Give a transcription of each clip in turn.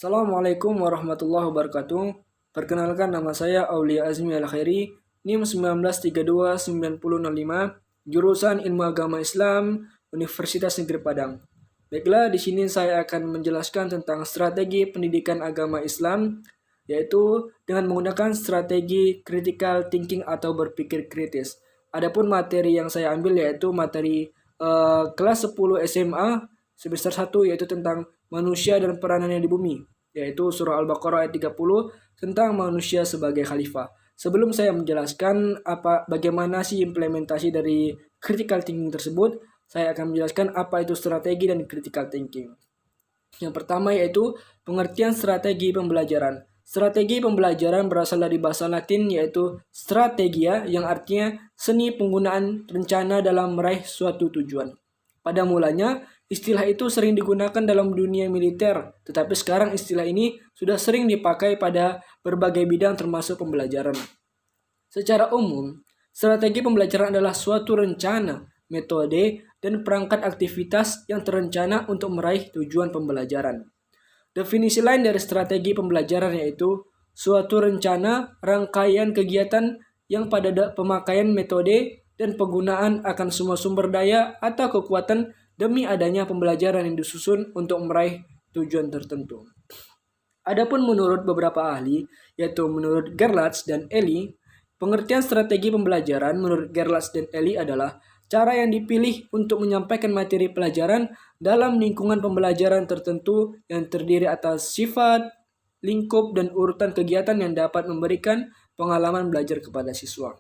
Assalamualaikum warahmatullahi wabarakatuh. Perkenalkan, nama saya Aulia Azmi Al-Khairi, NIM 19329005, jurusan Ilmu Agama Islam, Universitas Negeri Padang. Baiklah, di sini saya akan menjelaskan tentang strategi pendidikan agama Islam, yaitu dengan menggunakan strategi critical thinking atau berpikir kritis. Adapun materi yang saya ambil yaitu materi kelas 10 SMA semester 1, yaitu tentang manusia dan peranannya di bumi, yaitu surah Al-Baqarah ayat 30 tentang manusia sebagai khalifah. Sebelum saya menjelaskan bagaimana sih implementasi dari critical thinking tersebut, saya akan menjelaskan apa itu strategi dan critical thinking. Yang pertama yaitu pengertian strategi pembelajaran. Strategi pembelajaran berasal dari bahasa Latin yaitu strategia, yang artinya seni penggunaan rencana dalam meraih suatu tujuan. Pada mulanya, istilah itu sering digunakan dalam dunia militer, tetapi sekarang istilah ini sudah sering dipakai pada berbagai bidang termasuk pembelajaran. Secara umum, strategi pembelajaran adalah suatu rencana, metode, dan perangkat aktivitas yang terencana untuk meraih tujuan pembelajaran. Definisi lain dari strategi pembelajaran yaitu suatu rencana, rangkaian kegiatan yang pada pemakaian metode dan penggunaan akan semua sumber daya atau kekuatan demi adanya pembelajaran yang disusun untuk meraih tujuan tertentu. Adapun menurut beberapa ahli, yaitu menurut Gerlach dan Eli, pengertian strategi pembelajaran menurut Gerlach dan Eli adalah cara yang dipilih untuk menyampaikan materi pelajaran dalam lingkungan pembelajaran tertentu yang terdiri atas sifat, lingkup, dan urutan kegiatan yang dapat memberikan pengalaman belajar kepada siswa.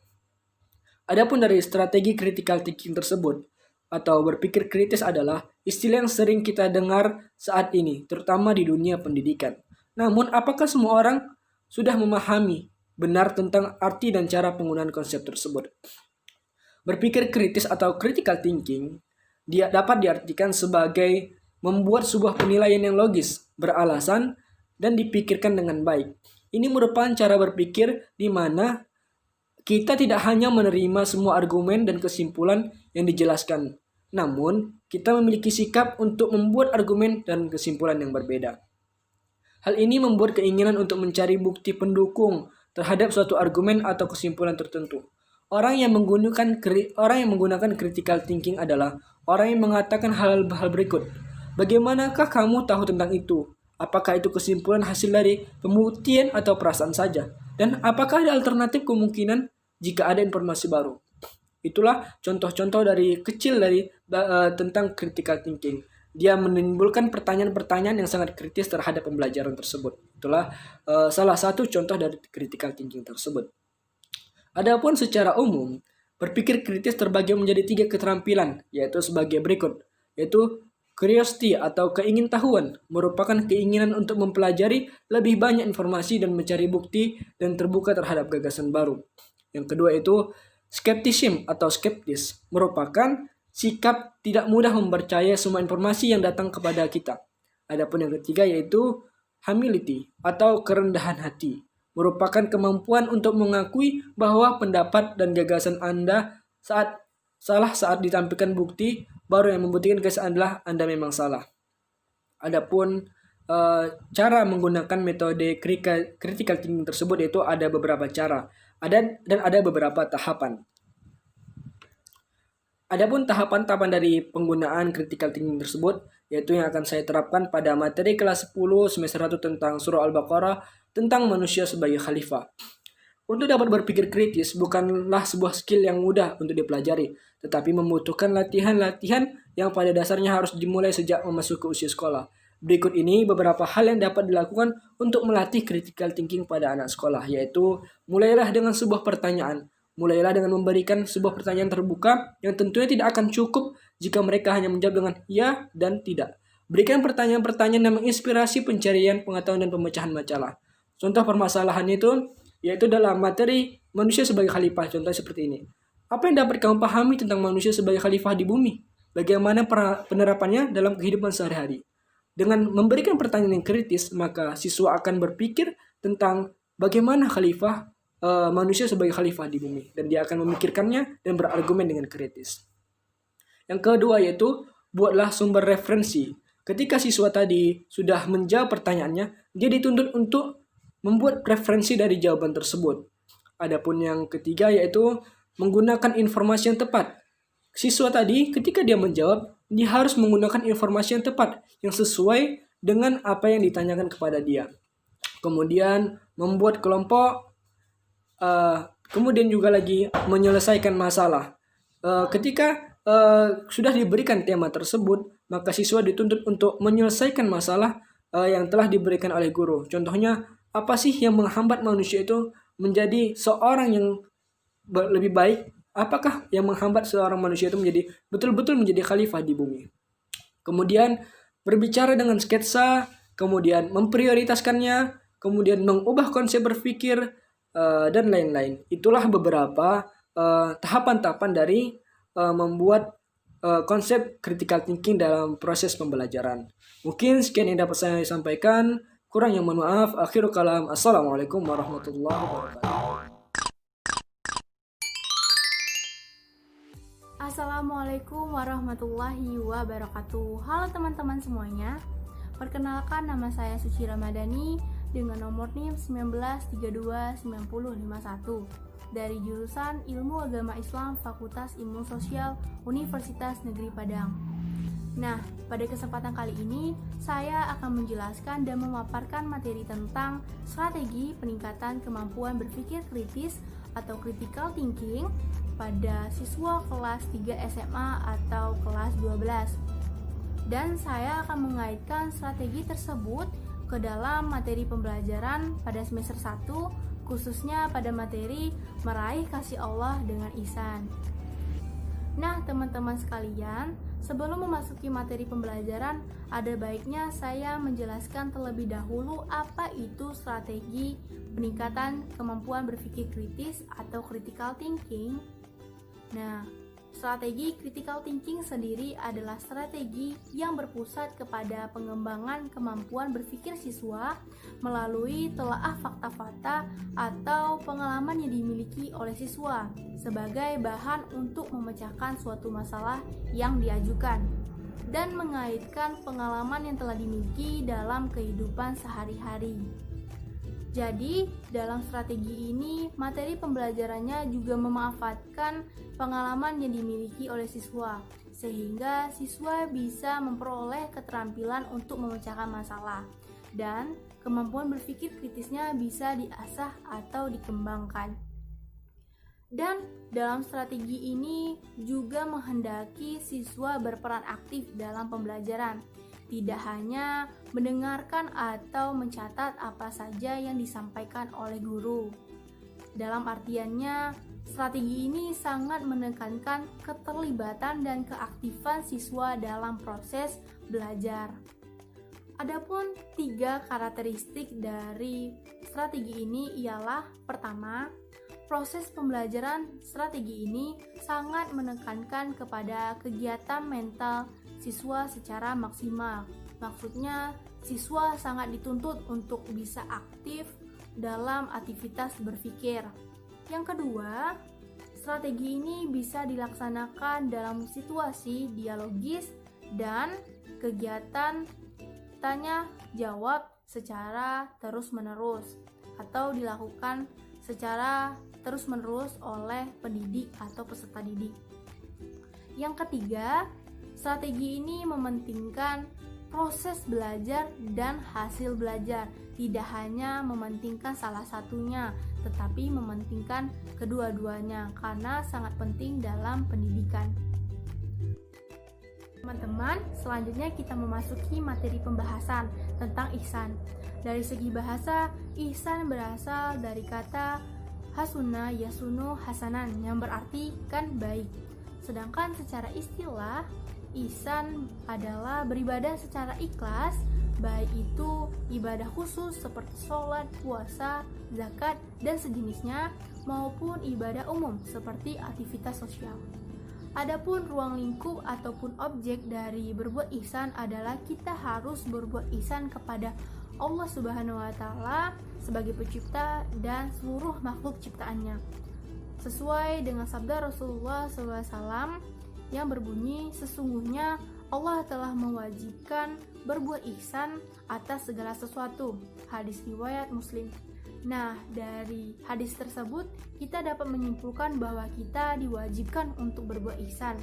Adapun dari strategi critical thinking tersebut atau berpikir kritis adalah istilah yang sering kita dengar saat ini, terutama di dunia pendidikan. Namun, apakah semua orang sudah memahami benar tentang arti dan cara penggunaan konsep tersebut? Berpikir kritis atau critical thinking dapat diartikan sebagai membuat sebuah penilaian yang logis, beralasan, dan dipikirkan dengan baik. Ini merupakan cara berpikir di mana kita tidak hanya menerima semua argumen dan kesimpulan yang dijelaskan, namun kita memiliki sikap untuk membuat argumen dan kesimpulan yang berbeda. Hal ini membuat keinginan untuk mencari bukti pendukung terhadap suatu argumen atau kesimpulan tertentu. Orang yang menggunakan critical thinking adalah orang yang mengatakan hal-hal berikut. Bagaimanakah kamu tahu tentang itu? Apakah itu kesimpulan hasil dari pembuktian atau perasaan saja? Dan apakah ada alternatif kemungkinan jika ada informasi baru? Itulah contoh-contoh tentang critical thinking. Dia menimbulkan pertanyaan-pertanyaan yang sangat kritis terhadap pembelajaran tersebut. Itulah salah satu contoh dari critical thinking tersebut. Adapun secara umum, berpikir kritis terbagi menjadi 3 keterampilan, yaitu sebagai berikut, yaitu curiosity atau keingintahuan, merupakan keinginan untuk mempelajari lebih banyak informasi dan mencari bukti dan terbuka terhadap gagasan baru. Yang kedua itu skepticism atau skeptis, merupakan sikap tidak mudah mempercayai semua informasi yang datang kepada kita. Adapun yang ketiga yaitu humility atau kerendahan hati, merupakan kemampuan untuk mengakui bahwa pendapat dan gagasan Anda saat ditampilkan bukti baru yang membuktikan gagasan Anda memang salah. Adapun cara menggunakan metode critical thinking tersebut yaitu ada beberapa cara, dan ada beberapa tahapan. Adapun tahapan-tahapan dari penggunaan critical thinking tersebut yaitu yang akan saya terapkan pada materi kelas 10 semester 1 tentang surah Al-Baqarah tentang manusia sebagai khalifah. Untuk dapat berpikir kritis bukanlah sebuah skill yang mudah untuk dipelajari, tetapi membutuhkan latihan-latihan yang pada dasarnya harus dimulai sejak memasuki usia sekolah. Berikut ini beberapa hal yang dapat dilakukan untuk melatih critical thinking pada anak sekolah, yaitu mulailah dengan sebuah pertanyaan. Mulailah dengan memberikan sebuah pertanyaan terbuka yang tentunya tidak akan cukup jika mereka hanya menjawab dengan ya dan tidak. Berikan pertanyaan-pertanyaan yang menginspirasi pencarian pengetahuan dan pemecahan masalah. Contoh permasalahan itu yaitu dalam materi manusia sebagai khalifah. Contoh seperti ini. Apa yang dapat kamu pahami tentang manusia sebagai khalifah di bumi? Bagaimana penerapannya dalam kehidupan sehari-hari? Dengan memberikan pertanyaan yang kritis, maka siswa akan berpikir tentang bagaimana manusia sebagai khalifah di bumi, dan dia akan memikirkannya dan berargumen dengan kritis. Yang kedua yaitu buatlah sumber referensi. ketika siswa tadi sudah menjawab pertanyaannya, dia dituntut untuk membuat preferensi dari jawaban tersebut. Adapun yang ketiga yaitu menggunakan informasi yang tepat. Siswa tadi ketika dia menjawab, dia harus menggunakan informasi yang tepat yang sesuai dengan apa yang ditanyakan kepada dia. Kemudian membuat kelompok, kemudian juga lagi menyelesaikan masalah. Ketika sudah diberikan tema tersebut, maka siswa dituntut untuk menyelesaikan masalah yang telah diberikan oleh guru. Contohnya, apa sih yang menghambat manusia itu menjadi seorang yang lebih baik? Apakah yang menghambat seorang manusia itu menjadi betul-betul menjadi khalifah di bumi? Kemudian berbicara dengan sketsa, kemudian memprioritaskannya, kemudian mengubah konsep berpikir, dan lain-lain. Itulah beberapa tahapan-tahapan dari membuat konsep critical thinking dalam proses pembelajaran. Mungkin sekian yang dapat saya sampaikan. Kurang yang mohon maaf. Akhirul kalam. Assalamualaikum warahmatullahi wabarakatuh. Assalamualaikum warahmatullahi wabarakatuh. Halo teman-teman semuanya. Perkenalkan, nama saya Suci Ramadhani dengan nomor NIM 19329051 dari jurusan Ilmu Agama Islam Fakultas Ilmu Sosial Universitas Negeri Padang. Nah, pada kesempatan kali ini saya akan menjelaskan dan memaparkan materi tentang strategi peningkatan kemampuan berpikir kritis atau critical thinking pada siswa kelas 3 SMA atau kelas 12. Dan saya akan mengaitkan strategi tersebut ke dalam materi pembelajaran pada semester 1, khususnya pada materi meraih kasih Allah dengan ihsan. Nah, teman-teman sekalian, sebelum memasuki materi pembelajaran, ada baiknya saya menjelaskan terlebih dahulu apa itu strategi peningkatan kemampuan berpikir kritis atau critical thinking. Nah, strategi critical thinking sendiri adalah strategi yang berpusat kepada pengembangan kemampuan berpikir siswa melalui telaah fakta-fakta atau pengalaman yang dimiliki oleh siswa sebagai bahan untuk memecahkan suatu masalah yang diajukan dan mengaitkan pengalaman yang telah dimiliki dalam kehidupan sehari-hari. Jadi, dalam strategi ini, materi pembelajarannya juga memanfaatkan pengalaman yang dimiliki oleh siswa, sehingga siswa bisa memperoleh keterampilan untuk memecahkan masalah, dan kemampuan berpikir kritisnya bisa diasah atau dikembangkan. Dan dalam strategi ini juga menghendaki siswa berperan aktif dalam pembelajaran, tidak hanya mendengarkan atau mencatat apa saja yang disampaikan oleh guru. Dalam artiannya, strategi ini sangat menekankan keterlibatan dan keaktifan siswa dalam proses belajar. Adapun 3 karakteristik dari strategi ini ialah: pertama, proses pembelajaran strategi ini sangat menekankan kepada kegiatan mental siswa secara maksimal. Maksudnya, siswa sangat dituntut untuk bisa aktif dalam aktivitas berpikir. Yang kedua, strategi ini bisa dilaksanakan dalam situasi dialogis dan kegiatan tanya jawab secara terus-menerus atau dilakukan secara terus-menerus oleh pendidik atau peserta didik. Yang ketiga, strategi ini mementingkan proses belajar dan hasil belajar, tidak hanya mementingkan salah satunya, tetapi mementingkan kedua-duanya karena sangat penting dalam pendidikan. Teman-teman, selanjutnya kita memasuki materi pembahasan tentang ihsan. Dari segi bahasa, ihsan berasal dari kata hasuna yasunu hasanan yang berarti kan baik. Sedangkan secara istilah, ihsan adalah beribadah secara ikhlas, baik itu ibadah khusus seperti sholat, puasa, zakat, dan sejenisnya, maupun ibadah umum seperti aktivitas sosial. Adapun ruang lingkup ataupun objek dari berbuat ihsan adalah kita harus berbuat ihsan kepada Allah Subhanahu wa Ta'ala sebagai pencipta dan seluruh makhluk ciptaannya, sesuai dengan sabda Rasulullah SAW yang berbunyi, sesungguhnya Allah telah mewajibkan berbuat ihsan atas segala sesuatu. Hadis riwayat Muslim. Nah, dari hadis tersebut kita dapat menyimpulkan bahwa kita diwajibkan untuk berbuat ihsan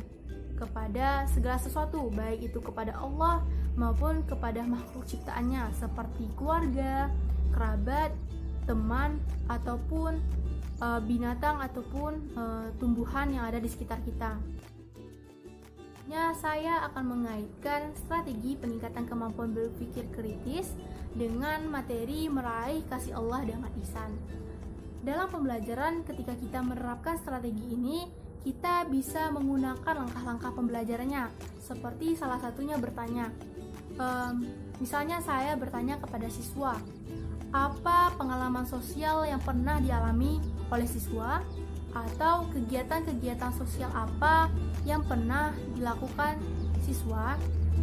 kepada segala sesuatu, baik itu kepada Allah maupun kepada makhluk ciptaannya seperti keluarga, kerabat, teman, ataupun binatang ataupun tumbuhan yang ada di sekitar kita. Saya akan mengaitkan strategi peningkatan kemampuan berpikir kritis dengan materi meraih kasih Allah dengan ihsan. Dalam pembelajaran, ketika kita menerapkan strategi ini, kita bisa menggunakan langkah-langkah pembelajarannya, seperti salah satunya bertanya. Misalnya saya bertanya kepada siswa, apa pengalaman sosial yang pernah dialami oleh siswa? Atau kegiatan-kegiatan sosial apa yang pernah dilakukan siswa?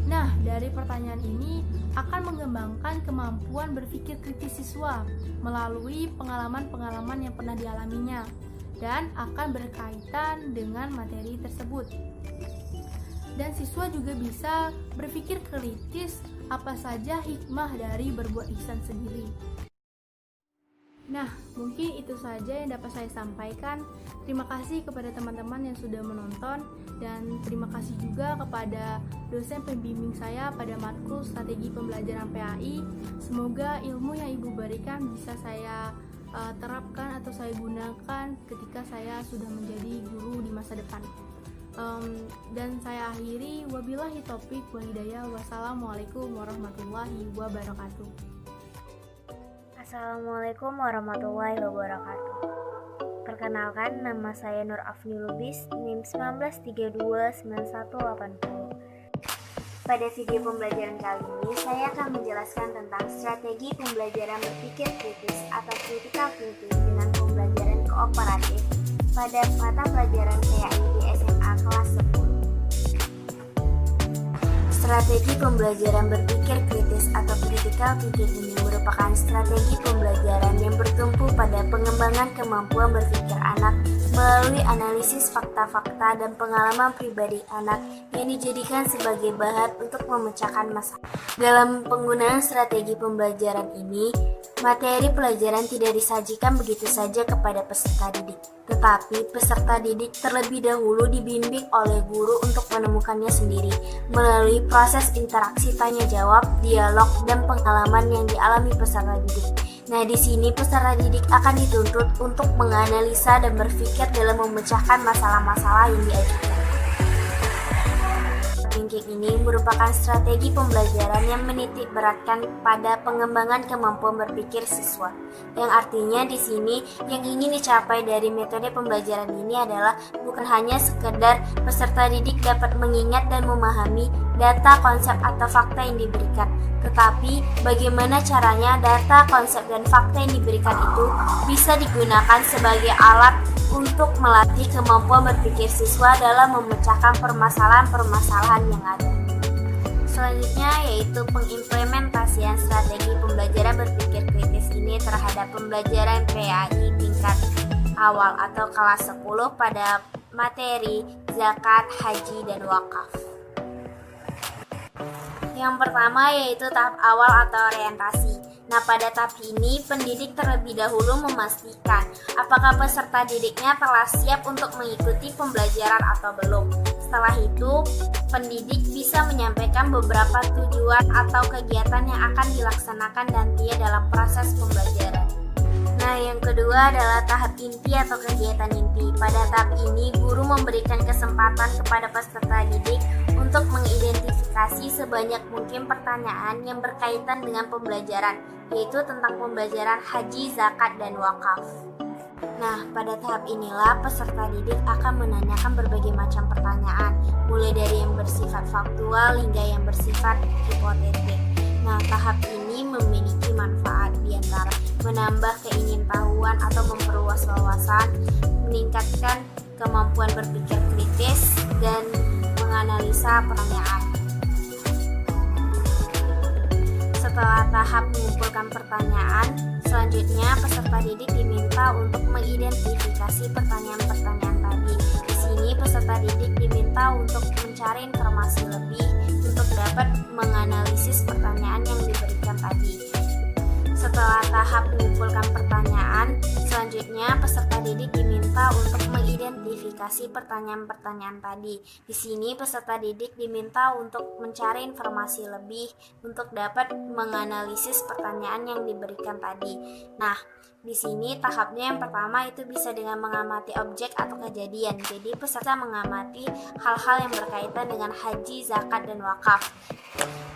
Nah, dari pertanyaan ini akan mengembangkan kemampuan berpikir kritis siswa melalui pengalaman-pengalaman yang pernah dialaminya dan akan berkaitan dengan materi tersebut. Dan siswa juga bisa berpikir kritis apa saja hikmah dari berbuat ihsan sendiri. Nah, mungkin itu saja yang dapat saya sampaikan. Terima kasih kepada teman-teman yang sudah menonton, dan terima kasih juga kepada dosen pembimbing saya pada matkul strategi pembelajaran PAI. Semoga ilmu yang Ibu berikan bisa saya terapkan atau saya gunakan ketika saya sudah menjadi guru di masa depan. Dan saya akhiri, wabillahi taufiq wal hidayah. Wassalamualaikum warahmatullahi wabarakatuh. Assalamualaikum warahmatullahi wabarakatuh. Perkenalkan, nama saya Nur Afni Lubis, NIM 19329180. Pada video pembelajaran kali ini, saya akan menjelaskan tentang strategi pembelajaran berpikir kritis atau critical thinking dengan pembelajaran kooperatif pada mata pelajaran PAI di SMA kelas 10. Strategi pembelajaran berpikir kritis atau critical thinking ini merupakan strategi pembelajaran yang bertumpu pada pengembangan kemampuan berpikir anak melalui analisis fakta-fakta dan pengalaman pribadi anak yang dijadikan sebagai bahan untuk memecahkan masalah. Dalam penggunaan strategi pembelajaran ini, materi pelajaran tidak disajikan begitu saja kepada peserta didik, tetapi peserta didik terlebih dahulu dibimbing oleh guru untuk menemukannya sendiri melalui proses interaksi tanya jawab, dialog, dan pengalaman yang dialami peserta didik. Nah, di sini peserta didik akan dituntut untuk menganalisa dan berpikir dalam memecahkan masalah-masalah yang diajukan. Thinking ini merupakan strategi pembelajaran yang menitik beratkan pada pengembangan kemampuan berpikir siswa. Yang artinya di sini yang ingin dicapai dari metode pembelajaran ini adalah bukan hanya sekedar peserta didik dapat mengingat dan memahami data, konsep, atau fakta yang diberikan, tetapi bagaimana caranya data, konsep, dan fakta yang diberikan itu bisa digunakan sebagai alat untuk melatih kemampuan berpikir siswa dalam memecahkan permasalahan-permasalahan yang ada. Selanjutnya yaitu pengimplementasian strategi pembelajaran berpikir kritis ini terhadap pembelajaran PAI tingkat awal atau kelas 10 pada materi zakat, haji, dan wakaf. Yang pertama yaitu tahap awal atau orientasi. Nah, pada tahap ini pendidik terlebih dahulu memastikan apakah peserta didiknya telah siap untuk mengikuti pembelajaran atau belum. Setelah itu, pendidik bisa menyampaikan beberapa tujuan atau kegiatan yang akan dilaksanakan nantinya dalam proses pembelajaran. Nah, yang kedua adalah tahap inti atau kegiatan inti. Pada tahap ini, guru memberikan kesempatan kepada peserta didik untuk mengidentifikasi sebanyak mungkin pertanyaan yang berkaitan dengan pembelajaran, yaitu tentang pembelajaran haji, zakat, dan wakaf. Nah, pada tahap inilah peserta didik akan menanyakan berbagai macam pertanyaan, mulai dari yang bersifat faktual hingga yang bersifat hipotetik. Nah, tahap ini memiliki manfaat diantara menambah keingintahuan atau memperluas wawasan, meningkatkan kemampuan berpikir kritis, dan menganalisa pertanyaan. Setelah tahap mengumpulkan pertanyaan, selanjutnya peserta didik diminta untuk mengidentifikasi pertanyaan-pertanyaan tadi. Di sini peserta didik diminta untuk mencari informasi lebih dapat menganalisis pertanyaan yang diberikan tadi. Setelah tahap mengumpulkan pertanyaan, selanjutnya peserta didik diminta untuk mengidentifikasi pertanyaan-pertanyaan tadi. Di sini peserta didik diminta untuk mencari informasi lebih untuk dapat menganalisis pertanyaan yang diberikan tadi. Nah, di sini tahapnya yang pertama itu bisa dengan mengamati objek atau kejadian. Jadi peserta mengamati hal-hal yang berkaitan dengan haji, zakat, dan wakaf.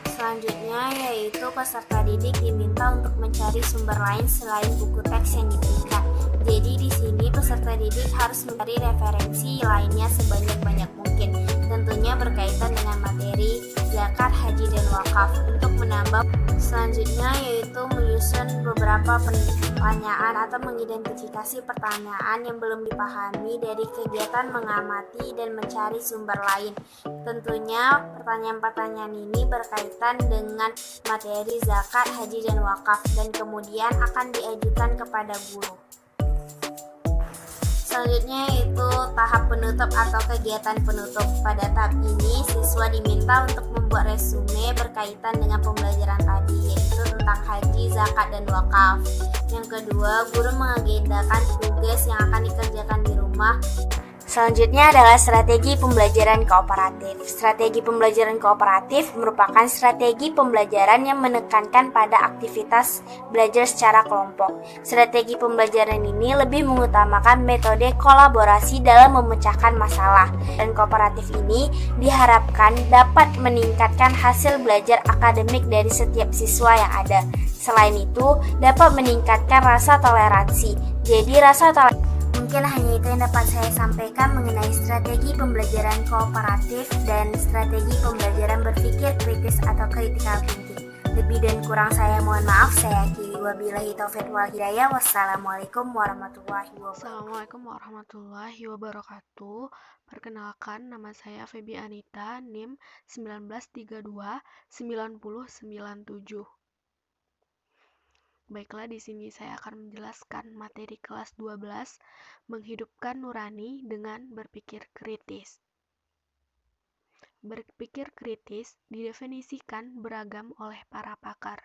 Selanjutnya yaitu peserta didik diminta untuk mencari sumber lain selain buku teks yang diberikan. Jadi di sini peserta didik harus mencari referensi lainnya sebanyak-banyak mungkin. Tentunya berkaitan dengan materi zakat, haji, dan wakaf untuk menambah. Selanjutnya yaitu menyusun beberapa pertanyaan atau mengidentifikasi pertanyaan yang belum dipahami dari kegiatan mengamati dan mencari sumber lain. Tentunya pertanyaan-pertanyaan ini berkaitan dengan materi zakat, haji, dan wakaf dan kemudian akan diajukan kepada guru. Selanjutnya yaitu tahap penutup atau kegiatan penutup. Pada tahap ini siswa diminta untuk membuat resume berkaitan dengan pembelajaran tadi, yaitu tentang haji, zakat, dan wakaf. Yang kedua, guru mengagendakan tugas yang akan dikerjakan di rumah. Selanjutnya adalah strategi pembelajaran kooperatif. Strategi pembelajaran kooperatif merupakan strategi pembelajaran yang menekankan pada aktivitas belajar secara kelompok. Strategi pembelajaran ini lebih mengutamakan metode kolaborasi dalam memecahkan masalah. Dan kooperatif ini diharapkan dapat meningkatkan hasil belajar akademik dari setiap siswa yang ada. Selain itu, dapat meningkatkan rasa toleransi. Jadi rasa toleransi. Mungkin hanya itu yang dapat saya sampaikan mengenai strategi pembelajaran kooperatif dan strategi pembelajaran berpikir kritis atau critical thinking. Lebih dan kurang saya mohon maaf. Saya akhiri, wabillahi taufiq wal hidayah. Wassalamualaikum warahmatullahi wabarakatuh. Assalamualaikum warahmatullahi wabarakatuh. Perkenalkan, nama saya Febi Anita, NIM 1932-9097. Baiklah, di sini saya akan menjelaskan materi kelas 12, menghidupkan nurani dengan berpikir kritis. Berpikir kritis didefinisikan beragam oleh para pakar.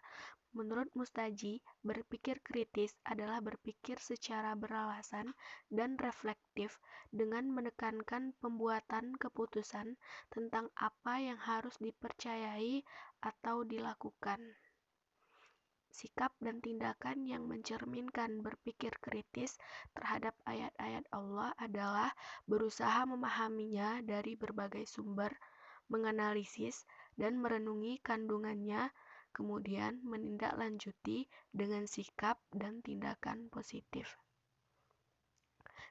Menurut Mustaji, berpikir kritis adalah berpikir secara beralasan dan reflektif dengan menekankan pembuatan keputusan tentang apa yang harus dipercayai atau dilakukan. Sikap dan tindakan yang mencerminkan berpikir kritis terhadap ayat-ayat Allah adalah berusaha memahaminya dari berbagai sumber, menganalisis dan merenungi kandungannya, kemudian menindaklanjuti dengan sikap dan tindakan positif.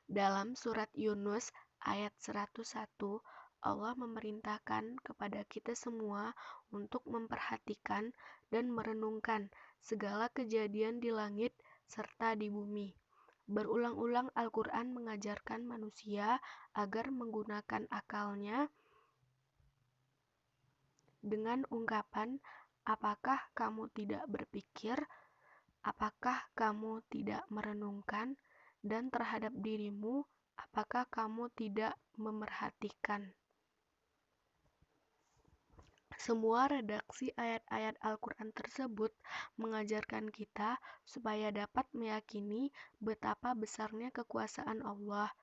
Dalam surat Yunus ayat 101, Allah memerintahkan kepada kita semua untuk memperhatikan dan merenungkan segala kejadian di langit serta di bumi. Berulang-ulang Al-Quran mengajarkan manusia agar menggunakan akalnya dengan ungkapan, apakah kamu tidak berpikir, apakah kamu tidak merenungkan, dan terhadap dirimu, apakah kamu tidak memerhatikan. Semua redaksi ayat-ayat Al-Quran tersebut mengajarkan kita supaya dapat meyakini betapa besarnya kekuasaan Allah.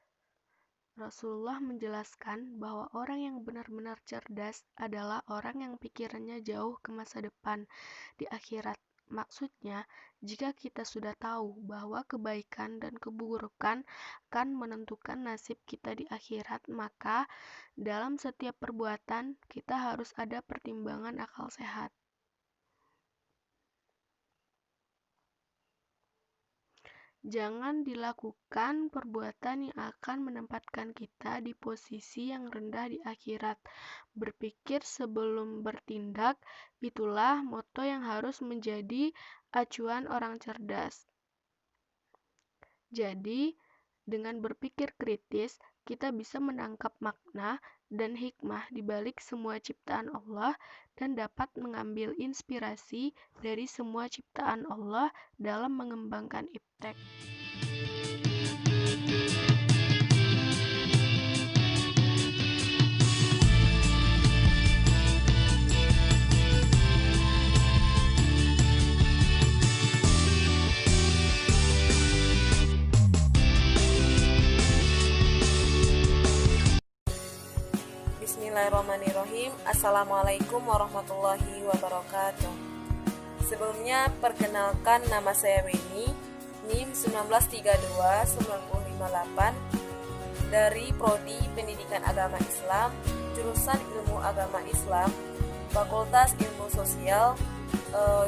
Rasulullah menjelaskan bahwa orang yang benar-benar cerdas adalah orang yang pikirannya jauh ke masa depan di akhirat. Maksudnya, jika kita sudah tahu bahwa kebaikan dan keburukan akan menentukan nasib kita di akhirat, maka dalam setiap perbuatan kita harus ada pertimbangan akal sehat. Jangan dilakukan perbuatan yang akan menempatkan kita di posisi yang rendah di akhirat. Berpikir sebelum bertindak, itulah moto yang harus menjadi acuan orang cerdas. Jadi, dengan berpikir kritis, kita bisa menangkap makna dan hikmah di balik semua ciptaan Allah dan dapat mengambil inspirasi dari semua ciptaan Allah dalam mengembangkan iptek. Bismillahirrahmanirrahim. Assalamualaikum warahmatullahi wabarakatuh. Sebelumnya perkenalkan, nama saya Weni, NIM 1932-958 dari Prodi Pendidikan Agama Islam, jurusan Ilmu Agama Islam, Fakultas Ilmu Sosial,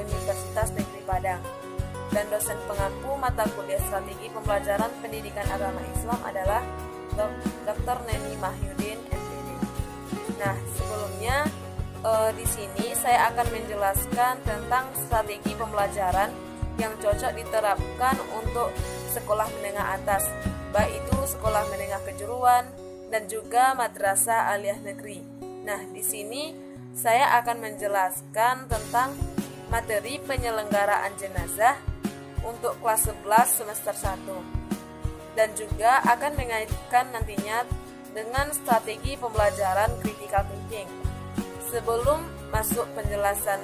Universitas Negeri Padang, dan dosen pengampu mata kuliah Strategi Pembelajaran Pendidikan Agama Islam adalah Dr. Neni Mahyudin, MPD. Nah, sebelumnya di sini saya akan menjelaskan tentang strategi pembelajaran yang cocok diterapkan untuk sekolah menengah atas, baik itu sekolah menengah kejuruan dan juga madrasah aliyah negeri. Nah, di sini saya akan menjelaskan tentang materi penyelenggaraan jenazah untuk kelas 11 semester 1. Dan juga akan mengaitkan nantinya dengan strategi pembelajaran critical thinking. Sebelum masuk penjelasan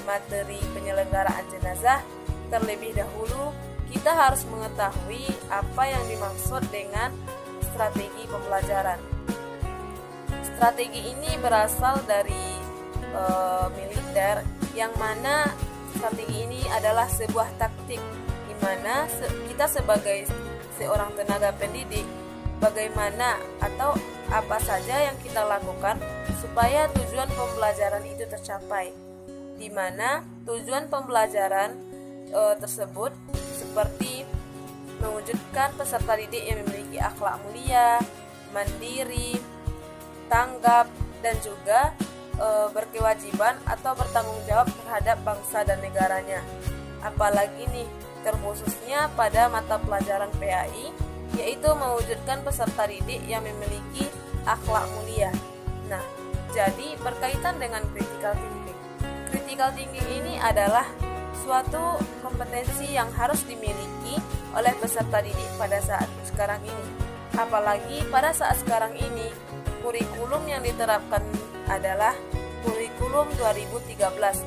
materi penyelenggaraan jenazah, terlebih dahulu kita harus mengetahui apa yang dimaksud dengan strategi pembelajaran. Strategi ini berasal dari militer, yang mana strategi ini adalah sebuah taktik di mana kita sebagai seorang tenaga pendidik, bagaimana atau apa saja yang kita lakukan supaya tujuan pembelajaran itu tercapai, di mana tujuan pembelajaran tersebut seperti mewujudkan peserta didik yang memiliki akhlak mulia, mandiri, tanggap, dan juga berkewajiban atau bertanggung jawab terhadap bangsa dan negaranya. Apalagi nih, terkhususnya pada mata pelajaran PAI, yaitu mewujudkan peserta didik yang memiliki akhlak mulia. Nah, jadi berkaitan dengan critical thinking. Critical thinking ini adalah suatu kompetensi yang harus dimiliki oleh peserta didik pada saat sekarang ini. Apalagi pada saat sekarang ini, kurikulum yang diterapkan adalah kurikulum 2013,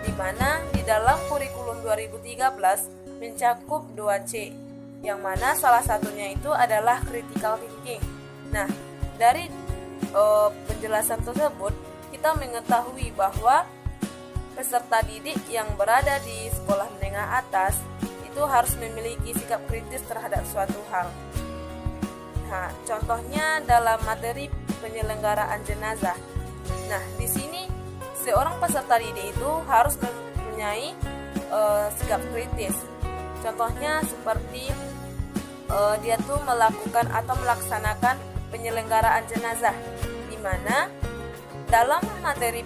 di mana di dalam kurikulum 2013 mencakup 2C, yang mana salah satunya itu adalah critical thinking. Nah, dari penjelasan tersebut kita mengetahui bahwa peserta didik yang berada di sekolah menengah atas itu harus memiliki sikap kritis terhadap suatu hal. Nah, contohnya dalam materi penyelenggaraan jenazah. Nah, di sini seorang peserta didik itu harus mempunyai sikap kritis. Contohnya seperti dia tuh melakukan atau melaksanakan penyelenggaraan jenazah, di mana dalam materi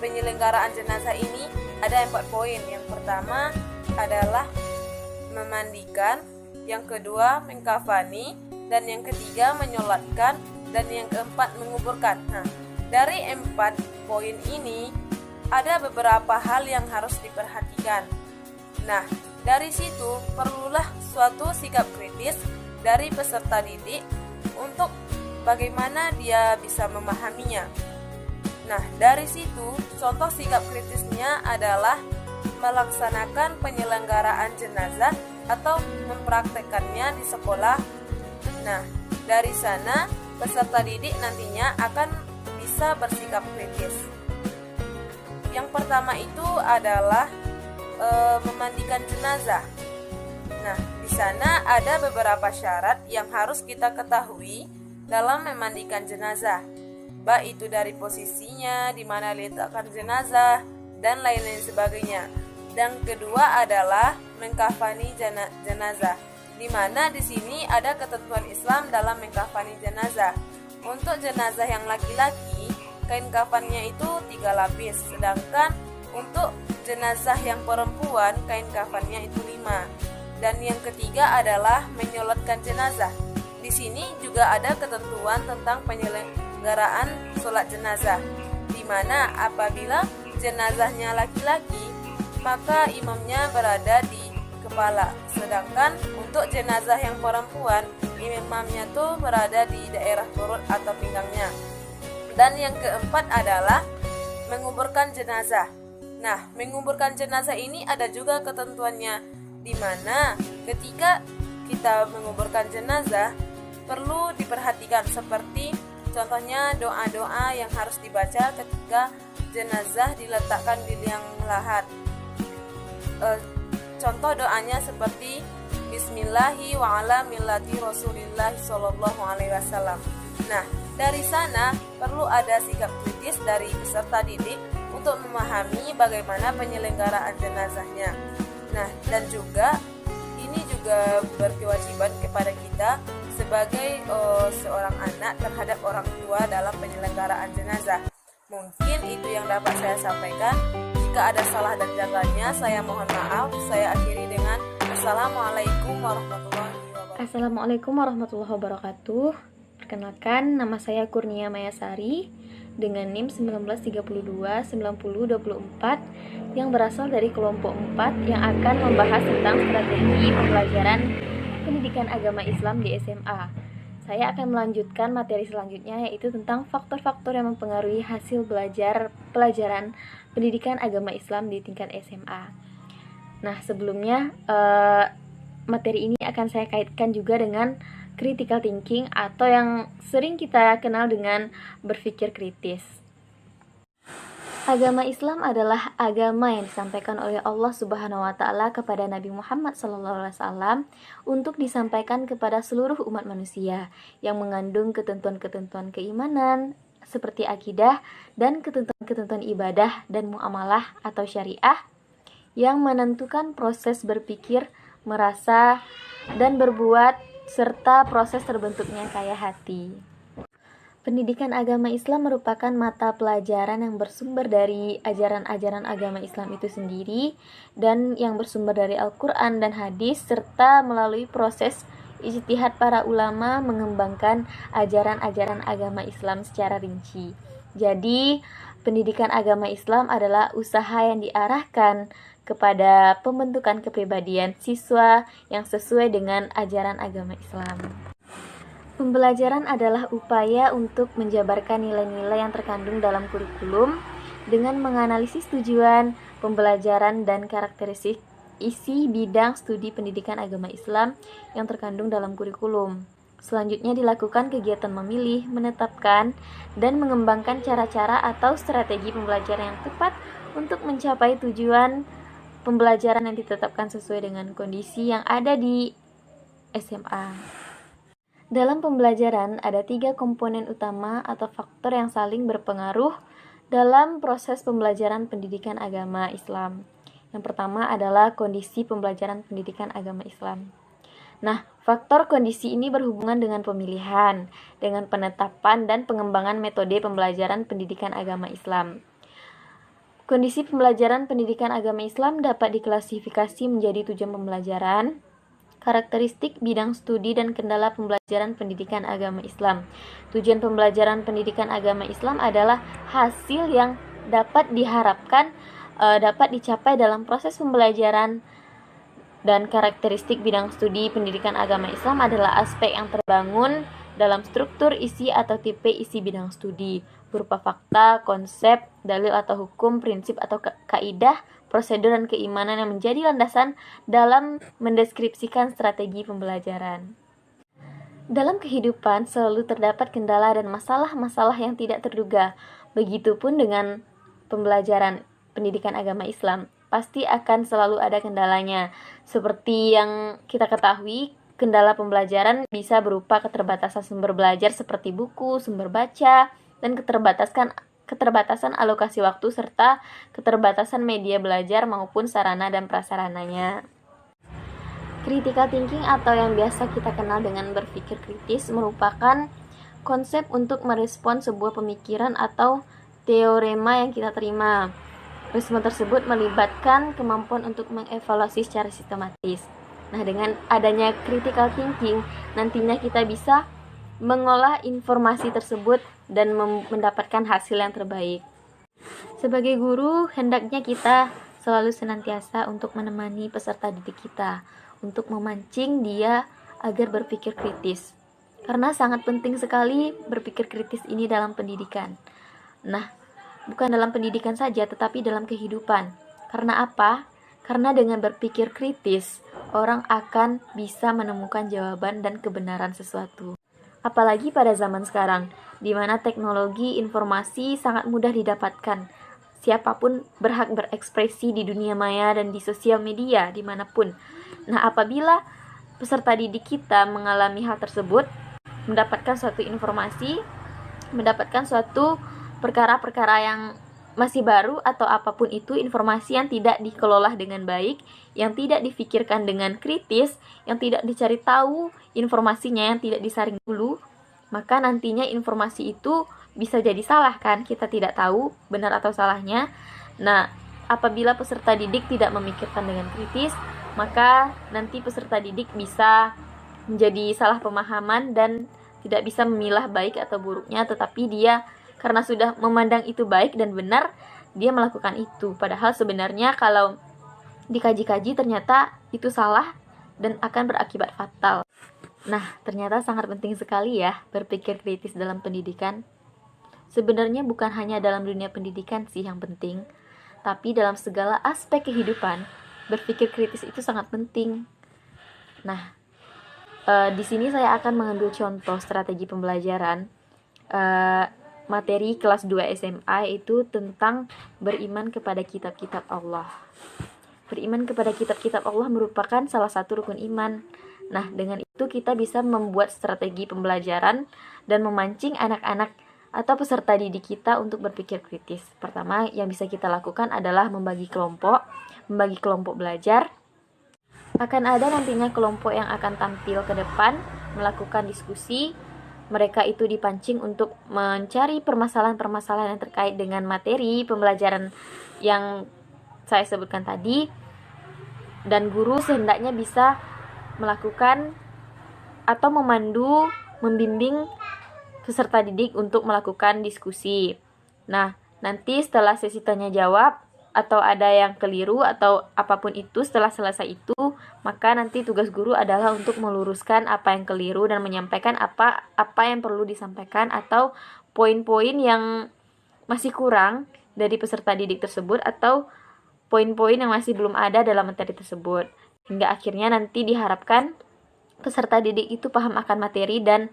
penyelenggaraan jenazah ini ada 4 poin. Yang pertama adalah memandikan, yang kedua mengkafani, dan yang ketiga menyolatkan, dan yang keempat menguburkan. Nah, dari 4 poin ini ada beberapa hal yang harus diperhatikan. Nah, dari situ perlulah suatu sikap kritis dari peserta didik untuk bagaimana dia bisa memahaminya. Nah, dari situ contoh sikap kritisnya adalah melaksanakan penyelenggaraan jenazah atau mempraktekannya di sekolah. Nah, dari sana peserta didik nantinya akan bisa bersikap kritis. Yang pertama itu adalah memandikan jenazah. Nah, di sana ada beberapa syarat yang harus kita ketahui dalam memandikan jenazah, baik itu dari posisinya, di mana letakkan jenazah, dan lain-lain sebagainya. Dan kedua adalah mengkafani jenazah, di mana di sini ada ketentuan Islam dalam mengkafani jenazah. Untuk jenazah yang laki-laki, kain kafannya itu 3 lapis, sedangkan untuk jenazah yang perempuan, kain kafannya itu 5. Dan yang ketiga adalah menyolatkan jenazah. Di sini juga ada ketentuan tentang penyelenggaraan sholat jenazah, di mana apabila jenazahnya laki-laki, maka imamnya berada di kepala. Sedangkan untuk jenazah yang perempuan, imamnya tuh berada di daerah perut atau pinggangnya. Dan yang keempat adalah menguburkan jenazah. Nah, menguburkan jenazah ini ada juga ketentuannya, di mana ketika kita menguburkan jenazah perlu diperhatikan seperti Contohnya doa-doa yang harus dibaca ketika jenazah diletakkan di liang lahat. Contoh doanya seperti Bismillahi wa ala millati Rasulillahi sallallahu alaihi wasallam. Nah, dari sana perlu ada sikap kritis dari peserta didik untuk memahami bagaimana penyelenggaraan jenazahnya. Nah, dan juga ini juga berkewajiban kepada kita sebagai seorang anak terhadap orang tua dalam penyelenggaraan jenazah. Mungkin itu yang dapat saya sampaikan. Jika ada salah dan janggalnya, saya mohon maaf. Saya akhiri dengan Assalamualaikum warahmatullahi wabarakatuh. Assalamualaikum warahmatullahi wabarakatuh. Perkenalkan, nama saya Kurnia Mayasari dengan NIM 1932-9024 yang berasal dari kelompok 4 yang akan membahas tentang strategi pembelajaran pendidikan agama Islam di SMA. Saya akan melanjutkan materi selanjutnya, yaitu tentang faktor-faktor yang mempengaruhi hasil pelajaran pendidikan agama Islam di tingkat SMA. Nah, sebelumnya materi ini akan saya kaitkan juga dengan critical thinking atau yang sering kita kenal dengan berpikir kritis. Agama Islam adalah agama yang disampaikan oleh Allah Subhanahu wa taala kepada Nabi Muhammad SAW untuk disampaikan kepada seluruh umat manusia yang mengandung ketentuan-ketentuan keimanan seperti akidah dan ketentuan-ketentuan ibadah dan muamalah atau syariah yang menentukan proses berpikir, merasa, dan berbuat serta proses terbentuknya kaya hati. Pendidikan agama Islam merupakan mata pelajaran yang bersumber dari ajaran-ajaran agama Islam itu sendiri dan yang bersumber dari Al-Quran dan hadis serta melalui proses ijtihad para ulama mengembangkan ajaran-ajaran agama Islam secara rinci. Jadi, pendidikan agama Islam adalah usaha yang diarahkan kepada pembentukan kepribadian siswa yang sesuai dengan ajaran agama Islam. Pembelajaran adalah upaya untuk menjabarkan nilai-nilai yang terkandung dalam kurikulum dengan menganalisis tujuan pembelajaran dan karakteristik isi bidang studi pendidikan agama Islam yang terkandung dalam kurikulum. Selanjutnya dilakukan kegiatan memilih, menetapkan, dan mengembangkan cara-cara atau strategi pembelajaran yang tepat untuk mencapai tujuan pembelajaran yang ditetapkan sesuai dengan kondisi yang ada di SMA. Dalam pembelajaran, ada 3 komponen utama atau faktor yang saling berpengaruh dalam proses pembelajaran pendidikan agama Islam. Yang pertama adalah kondisi pembelajaran pendidikan agama Islam. Nah, faktor kondisi ini berhubungan dengan pemilihan, dengan penetapan dan pengembangan metode pembelajaran pendidikan agama Islam. Kondisi pembelajaran pendidikan agama Islam dapat diklasifikasi menjadi tujuan pembelajaran, karakteristik bidang studi dan kendala pembelajaran pendidikan agama Islam. Tujuan pembelajaran pendidikan agama Islam adalah hasil yang dapat diharapkan dapat dicapai dalam proses pembelajaran, dan karakteristik bidang studi pendidikan agama Islam adalah aspek yang terbangun dalam struktur isi atau tipe isi bidang studi berupa fakta, konsep, dalil atau hukum, prinsip atau kaidah, prosedur dan keimanan yang menjadi landasan dalam mendeskripsikan strategi pembelajaran. Dalam kehidupan selalu terdapat kendala dan masalah-masalah yang tidak terduga. Begitupun dengan pembelajaran pendidikan agama Islam, pasti akan selalu ada kendalanya. Seperti yang kita ketahui, kendala pembelajaran bisa berupa keterbatasan sumber belajar seperti buku, sumber baca, dan keterbatasan alokasi waktu serta keterbatasan media belajar maupun sarana dan prasarananya. Critical thinking atau yang biasa kita kenal dengan berpikir kritis merupakan konsep untuk merespon sebuah pemikiran atau teorema yang kita terima. Respon tersebut melibatkan kemampuan untuk mengevaluasi secara sistematis. Nah, dengan adanya critical thinking, nantinya kita bisa mengolah informasi tersebut dan mendapatkan hasil yang terbaik. Sebagai guru, hendaknya kita selalu senantiasa untuk menemani peserta didik kita, untuk memancing dia agar berpikir kritis. Karena sangat penting sekali berpikir kritis ini dalam pendidikan. Nah, bukan dalam pendidikan saja, tetapi dalam kehidupan. Karena apa? Karena dengan berpikir kritis, orang akan bisa menemukan jawaban dan kebenaran sesuatu. Apalagi pada zaman sekarang, di mana teknologi informasi sangat mudah didapatkan. Siapapun berhak berekspresi di dunia maya dan di sosial media dimanapun. Nah, apabila peserta didik kita mengalami hal tersebut, mendapatkan suatu informasi, mendapatkan suatu perkara-perkara yang masih baru atau apapun itu, informasi yang tidak dikelola dengan baik, yang tidak difikirkan dengan kritis, yang tidak dicari tahu informasinya, yang tidak disaring dulu, maka nantinya informasi itu bisa jadi salah kan, kita tidak tahu benar atau salahnya. Nah, apabila peserta didik tidak memikirkan dengan kritis, maka nanti peserta didik bisa menjadi salah pemahaman dan tidak bisa memilah baik atau buruknya, tetapi dia karena sudah memandang itu baik dan benar, dia melakukan itu. Padahal sebenarnya kalau dikaji-kaji ternyata itu salah dan akan berakibat fatal. Nah, ternyata sangat penting sekali ya berpikir kritis dalam pendidikan. Sebenarnya bukan hanya dalam dunia pendidikan sih yang penting, tapi dalam segala aspek kehidupan, berpikir kritis itu sangat penting. Nah, di sini saya akan mengambil contoh strategi pembelajaran materi kelas 2 SMA itu tentang beriman kepada kitab-kitab Allah. Beriman kepada kitab-kitab Allah merupakan salah satu rukun iman. Nah, dengan itu kita bisa membuat strategi pembelajaran dan memancing anak-anak atau peserta didik kita untuk berpikir kritis. Pertama, yang bisa kita lakukan adalah membagi kelompok belajar. Akan ada nantinya kelompok yang akan tampil ke depan, melakukan diskusi. Mereka itu dipancing untuk mencari permasalahan-permasalahan yang terkait dengan materi pembelajaran yang saya sebutkan tadi. Dan guru sehendaknya bisa melakukan atau memandu, membimbing peserta didik untuk melakukan diskusi. Nah, nanti setelah sesi tanya jawab atau ada yang keliru atau apapun itu, setelah selesai itu, maka nanti tugas guru adalah untuk meluruskan apa yang keliru dan menyampaikan apa yang perlu disampaikan atau poin-poin yang masih kurang dari peserta didik tersebut atau poin-poin yang masih belum ada dalam materi tersebut. Hingga akhirnya nanti diharapkan peserta didik itu paham akan materi dan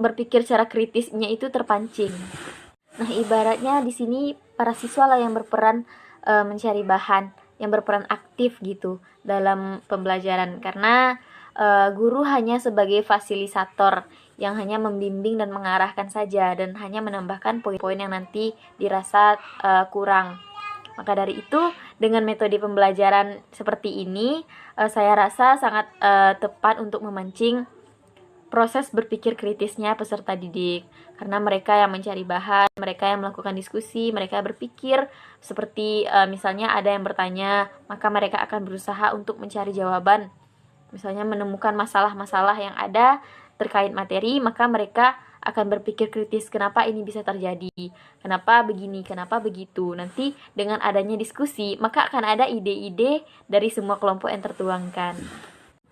berpikir secara kritisnya itu terpancing. Nah, ibaratnya di sini para siswa lah yang berperan mencari bahan, yang berperan aktif gitu dalam pembelajaran, karena guru hanya sebagai fasilitator yang hanya membimbing dan mengarahkan saja dan hanya menambahkan poin-poin yang nanti dirasa kurang. Maka dari itu, dengan metode pembelajaran seperti ini, saya rasa sangat tepat untuk memancing proses berpikir kritisnya peserta didik, karena mereka yang mencari bahan, mereka yang melakukan diskusi, mereka berpikir seperti misalnya ada yang bertanya, maka mereka akan berusaha untuk mencari jawaban. Misalnya menemukan masalah-masalah yang ada terkait materi, maka mereka akan berpikir kritis, kenapa ini bisa terjadi, kenapa begini, kenapa begitu. Nanti dengan adanya diskusi, maka akan ada ide-ide dari semua kelompok yang tertuangkan.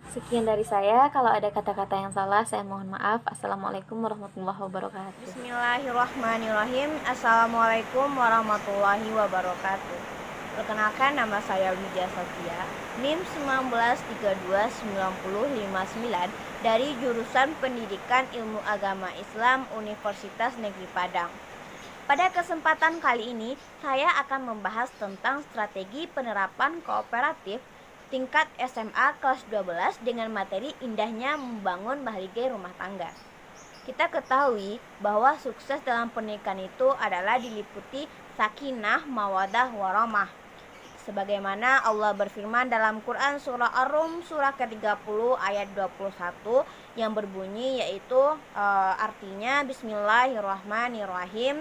Sekian dari saya, kalau ada kata-kata yang salah saya mohon maaf. Assalamualaikum warahmatullahi wabarakatuh. Bismillahirrahmanirrahim. Assalamualaikum warahmatullahi wabarakatuh. Perkenalkan, nama saya Widya Sofia, NIM 19329059 dari jurusan Pendidikan Ilmu Agama Islam Universitas Negeri Padang. Pada kesempatan kali ini, saya akan membahas tentang strategi penerapan kooperatif tingkat SMA kelas 12 dengan materi indahnya membangun bahagia rumah tangga. Kita ketahui bahwa sukses dalam pernikahan itu adalah diliputi sakinah, mawadah, warahmah. Sebagaimana Allah berfirman dalam Quran surah Ar-Rum surah ke-30 ayat 21 yang berbunyi yaitu artinya Bismillahirrahmanirrahim.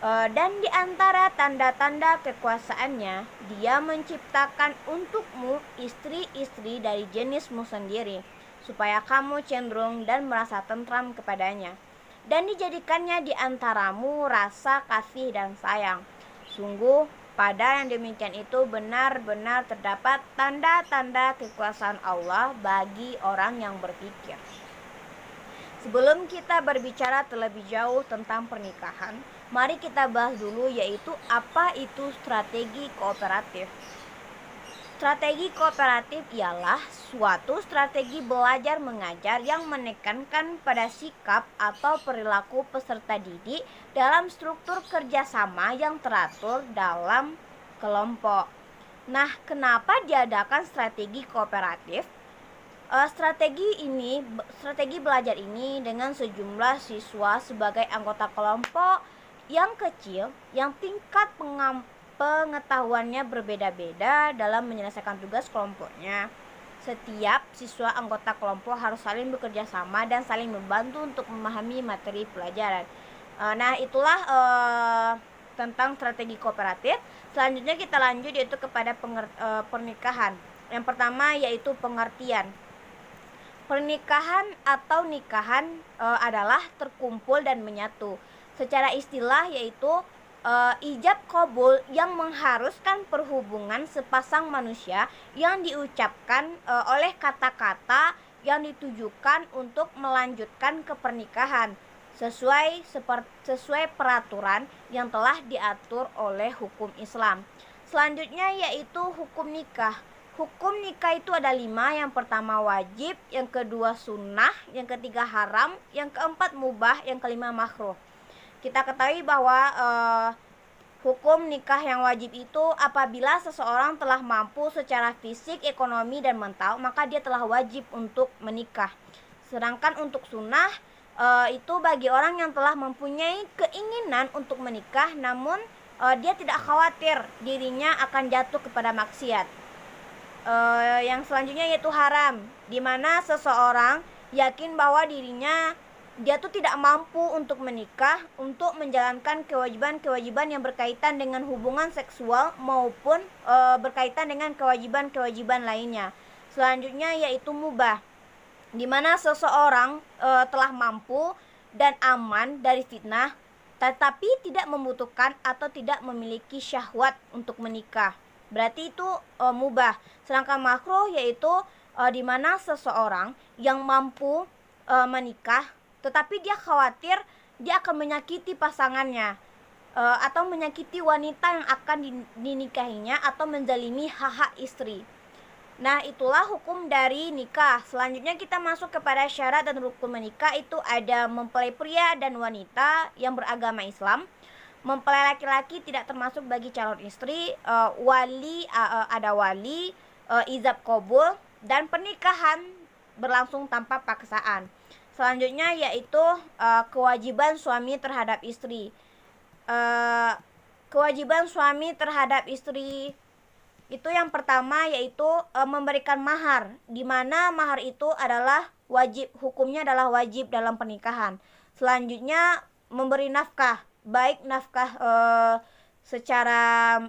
Dan di antara tanda-tanda kekuasaannya, Dia menciptakan untukmu istri-istri dari jenismu sendiri, supaya kamu cenderung dan merasa tentram kepadanya. Dan dijadikannya di antaramu rasa kasih dan sayang. Sungguh, pada yang demikian itu benar-benar terdapat tanda-tanda kekuasaan Allah bagi orang yang berpikir. Sebelum kita berbicara terlebih jauh tentang pernikahan, mari kita bahas dulu yaitu apa itu strategi kooperatif. Strategi kooperatif ialah suatu strategi belajar mengajar yang menekankan pada sikap atau perilaku peserta didik dalam struktur kerjasama yang teratur dalam kelompok. Nah, kenapa diadakan strategi kooperatif? Strategi belajar ini dengan sejumlah siswa sebagai anggota kelompok yang kecil, yang tingkat pengetahuannya berbeda-beda dalam menyelesaikan tugas kelompoknya. Setiap siswa anggota kelompok harus saling bekerja sama dan saling membantu untuk memahami materi pelajaran. Nah, itulah tentang strategi kooperatif. Selanjutnya kita lanjut yaitu kepada pernikahan. Yang pertama yaitu pengertian. Pernikahan atau nikahan adalah terkumpul dan menyatu. Secara istilah yaitu ijab qabul yang mengharuskan perhubungan sepasang manusia yang diucapkan oleh kata-kata yang ditujukan untuk melanjutkan ke pernikahan sesuai peraturan yang telah diatur oleh hukum Islam. Selanjutnya yaitu hukum nikah. Hukum nikah itu ada 5. Yang pertama wajib, yang kedua sunnah, yang ketiga haram, yang keempat mubah, yang kelima makruh. Kita ketahui bahwa hukum nikah yang wajib itu apabila seseorang telah mampu secara fisik, ekonomi, dan mental, maka dia telah wajib untuk menikah. Sedangkan untuk sunnah itu bagi orang yang telah mempunyai keinginan untuk menikah, namun dia tidak khawatir dirinya akan jatuh kepada maksiat. Yang selanjutnya yaitu haram, di mana seseorang yakin bahwa dirinya dia tuh tidak mampu untuk menikah, untuk menjalankan kewajiban-kewajiban yang berkaitan dengan hubungan seksual maupun berkaitan dengan kewajiban-kewajiban lainnya. Selanjutnya yaitu mubah, di mana seseorang telah mampu dan aman dari fitnah, tetapi tidak membutuhkan atau tidak memiliki syahwat untuk menikah. Berarti itu mubah. Sedangkan makruh yaitu di mana seseorang yang mampu menikah tetapi dia khawatir dia akan menyakiti pasangannya atau menyakiti wanita yang akan dinikahinya atau menzalimi hak-hak istri. Nah, itulah hukum dari nikah. Selanjutnya kita masuk kepada syarat dan rukun menikah. Itu ada mempelai pria dan wanita yang beragama Islam. Mempelai laki-laki tidak termasuk bagi calon istri. Ada wali, ijab qabul, dan pernikahan berlangsung tanpa paksaan. Selanjutnya yaitu kewajiban suami terhadap istri. Kewajiban suami terhadap istri itu yang pertama yaitu memberikan mahar, di mana mahar itu adalah wajib, hukumnya adalah wajib dalam pernikahan. Selanjutnya memberi nafkah, baik nafkah secara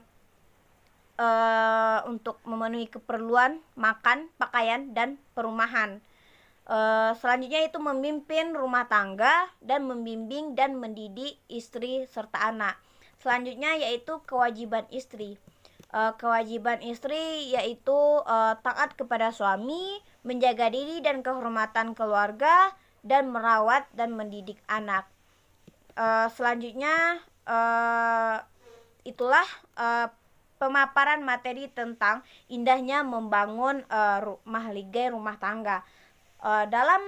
untuk memenuhi keperluan makan, pakaian, dan perumahan. Selanjutnya itu memimpin rumah tangga dan membimbing dan mendidik istri serta anak. Selanjutnya yaitu kewajiban istri. Kewajiban istri yaitu taat kepada suami, menjaga diri dan kehormatan keluarga, dan merawat dan mendidik anak. Selanjutnya itulah pemaparan materi tentang indahnya membangun rumah tangga. Dalam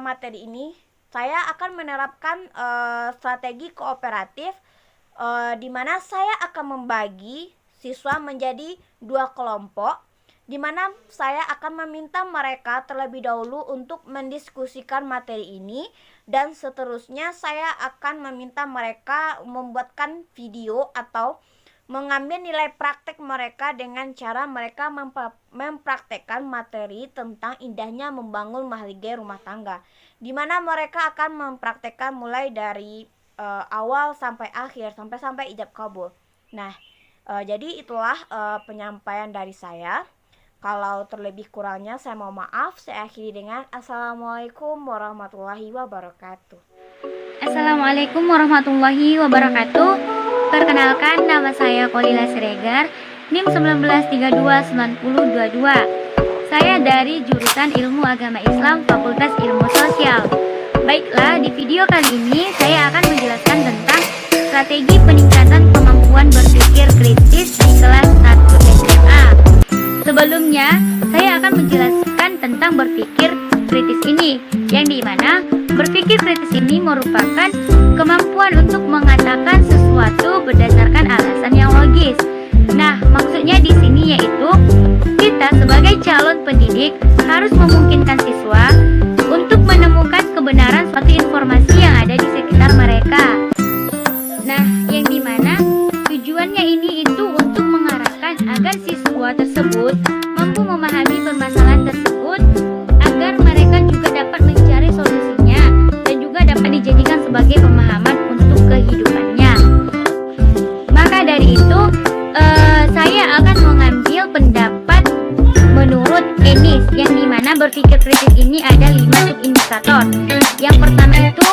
materi ini saya akan menerapkan strategi kooperatif di mana saya akan membagi siswa menjadi 2 kelompok, di mana saya akan meminta mereka terlebih dahulu untuk mendiskusikan materi ini, dan seterusnya saya akan meminta mereka membuatkan video atau mengambil nilai praktek mereka dengan cara mereka mempraktekkan materi tentang indahnya membangun mahligai rumah tangga, di mana mereka akan mempraktekkan mulai dari awal sampai akhir, sampai ijab kabul. Nah, jadi itulah penyampaian dari saya. Kalau terlebih kurangnya saya mohon maaf. Saya akhiri dengan Assalamualaikum warahmatullahi wabarakatuh. Assalamualaikum warahmatullahi wabarakatuh. Perkenalkan, nama saya Kolila Siregar, NIM 19329022. Saya dari jurusan Ilmu Agama Islam Fakultas Ilmu Sosial. Baiklah, di video kali ini saya akan menjelaskan tentang strategi peningkatan kemampuan berpikir kritis di kelas 1 SMA. Sebelumnya, saya akan menjelaskan tentang berpikir kritis ini, yang dimana berpikir kritis ini merupakan kemampuan untuk mengatakan sesuatu berdasarkan alasan yang logis. Nah, maksudnya di sini yaitu kita sebagai calon pendidik harus memungkinkan siswa untuk menemukan kebenaran suatu informasi yang ada di sekitar mereka. Nah, yang dimana tujuannya ini itu untuk mengarahkan agar siswa tersebut mampu memahami permasalahan tersebut, agar mereka juga dapat mencari solusinya dan juga dapat dijadikan sebagai pemahaman untuk kehidupannya. Maka dari itu, saya akan mengambil pendapat menurut Ennis, yang dimana berpikir kritis ini ada 5 subindikator. Yang pertama itu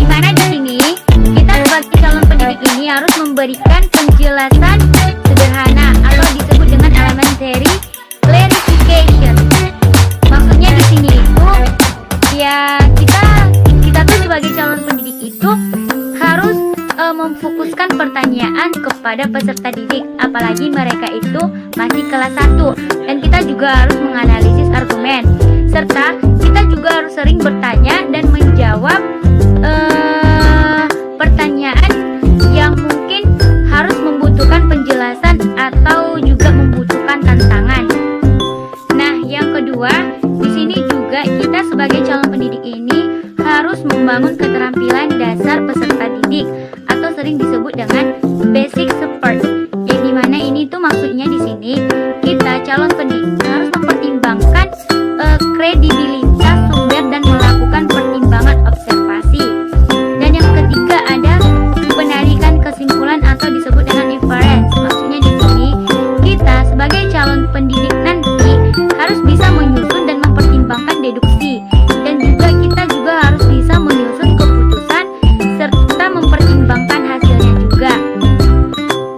dimana di sini kita sebagai calon pendidik ini harus memberikan penjelasan sederhana atau disebut dengan elementary clarification. Maksudnya di sini itu ya kita tuh sebagai calon pendidik itu harus memfokuskan pertanyaan kepada peserta didik, apalagi mereka itu masih kelas 1, dan kita juga harus menganalisis argumen, serta kita juga harus sering bertanya dan menjawab pertanyaan yang mungkin harus membutuhkan penjelasan atau juga membutuhkan tantangan. Nah, yang kedua, di sini juga kita sebagai calon pendidik ini harus membangun keterampilan dasar peserta didik atau sering disebut dengan basic support. Yang dimana ini tuh maksudnya di sini kita calon pendidik harus mempertimbangkan kredibilitas sumber dan melakukan pertimbangan observasi. Dan yang ketiga ada penarikan kesimpulan atau disebut dengan inference. Maksudnya di sini kita sebagai calon pendidik nanti harus bisa menyusun dan mempertimbangkan deduksi, dan juga kita juga harus bisa menyusun keputusan serta mempertimbangkan hasilnya juga.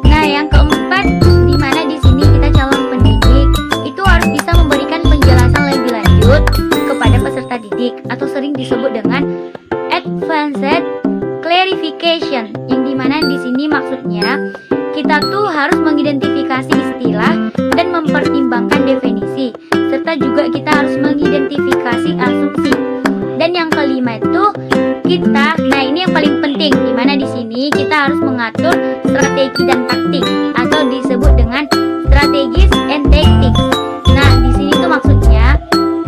Nah, yang keempat, di mana di sini kita calon pendidik itu harus bisa memberikan penjelasan lebih lanjut kepada peserta didik atau sering disebut dengan advanced clarification, yang dimana di sini maksudnya kita tuh harus mengidentifikasi istilah dan mempertimbangkan definisi, serta juga kita harus mengidentifikasi asumsi. Dan yang kelima itu nah ini yang paling penting, di mana di sini kita harus mengatur strategi dan taktik atau disebut dengan strategis and tactics. Nah, di sini tuh maksudnya